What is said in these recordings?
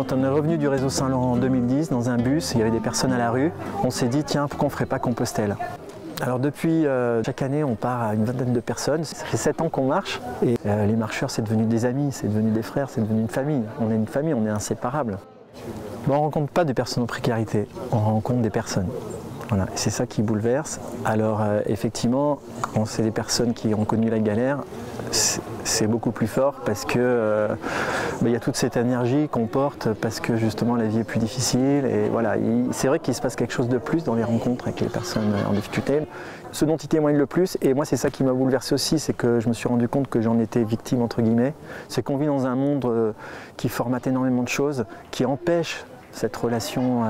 Quand on est revenu du réseau Saint-Laurent en 2010, dans un bus, il y avait des personnes à la rue, on s'est dit tiens, pourquoi on ne ferait pas Compostelle? Alors depuis, chaque année, on part à une vingtaine de personnes. Ça fait 7 ans qu'on marche et les marcheurs, c'est devenu des amis, c'est devenu des frères, c'est devenu une famille. On est une famille, on est inséparables. Bon, on ne rencontre pas des personnes en précarité, on rencontre des personnes. Voilà, c'est ça qui bouleverse. Alors effectivement, quand c'est des personnes qui ont connu la galère, c'est beaucoup plus fort parce que y a toute cette énergie qu'on porte parce que justement la vie est plus difficile. Et voilà, c'est vrai qu'il se passe quelque chose de plus dans les rencontres avec les personnes en difficulté. Ce dont ils témoignent le plus, et moi c'est ça qui m'a bouleversé aussi, c'est que je me suis rendu compte que j'en étais victime entre guillemets, c'est qu'on vit dans un monde qui formate énormément de choses, qui empêche cette relation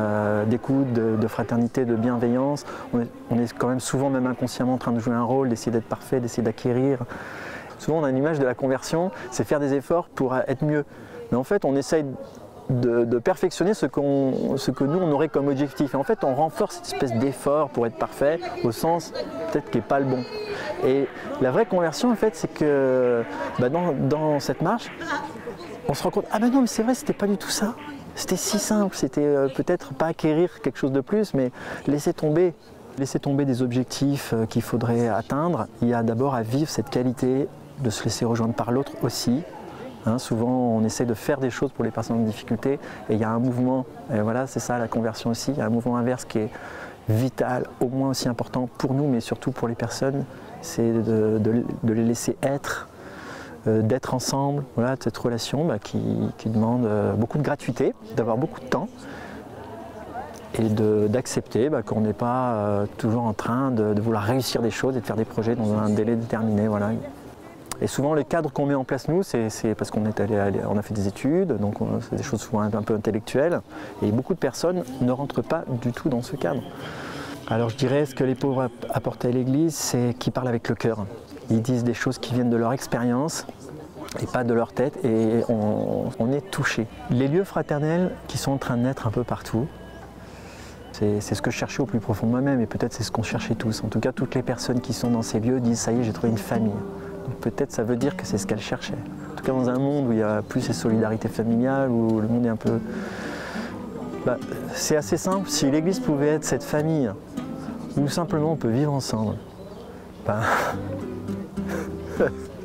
d'écoute, de fraternité, de bienveillance. On est quand même souvent, même inconsciemment, en train de jouer un rôle, d'essayer d'être parfait, d'essayer d'acquérir. Souvent on a une image de la conversion, c'est faire des efforts pour être mieux. Mais en fait on essaye de perfectionner ce que nous on aurait comme objectif. Et en fait on renforce cette espèce d'effort pour être parfait au sens peut-être qui n'est pas le bon. Et la vraie conversion en fait c'est que dans cette marche, on se rend compte, ah ben non mais c'est vrai c'était pas du tout ça. C'était si simple, c'était peut-être pas acquérir quelque chose de plus, mais laisser tomber des objectifs qu'il faudrait atteindre. Il y a d'abord à vivre cette qualité de se laisser rejoindre par l'autre aussi. Souvent on essaie de faire des choses pour les personnes en difficulté et il y a un mouvement, et voilà c'est ça la conversion aussi, il y a un mouvement inverse qui est vital, au moins aussi important pour nous mais surtout pour les personnes, c'est de les laisser être, d'être ensemble, voilà, cette relation qui demande beaucoup de gratuité, d'avoir beaucoup de temps et d'accepter qu'on n'est pas toujours en train de vouloir réussir des choses et de faire des projets dans un délai déterminé. Voilà. Et souvent le cadre qu'on met en place nous, c'est parce qu'on a fait des études, donc c'est des choses souvent un peu intellectuelles et beaucoup de personnes ne rentrent pas du tout dans ce cadre. Alors je dirais ce que les pauvres apportent à l'Église, c'est qu'ils parlent avec le cœur. Ils disent des choses qui viennent de leur expérience et pas de leur tête et on est touché. Les lieux fraternels qui sont en train de naître un peu partout, c'est ce que je cherchais au plus profond de moi-même et peut-être c'est ce qu'on cherchait tous. En tout cas, toutes les personnes qui sont dans ces lieux disent ça y est, j'ai trouvé une famille. Peut-être ça veut dire que c'est ce qu'elles cherchaient. En tout cas, dans un monde où il y a plus ces solidarités familiales, où le monde est un peu... c'est assez simple. Si l'Église pouvait être cette famille où simplement on peut vivre ensemble, ça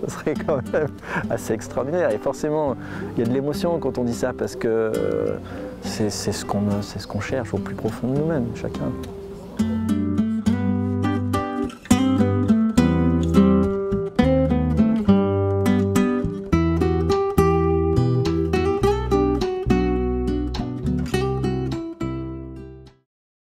serait quand même assez extraordinaire. Et forcément, il y a de l'émotion quand on dit ça parce que c'est ce qu'on cherche au plus profond de nous-mêmes, chacun.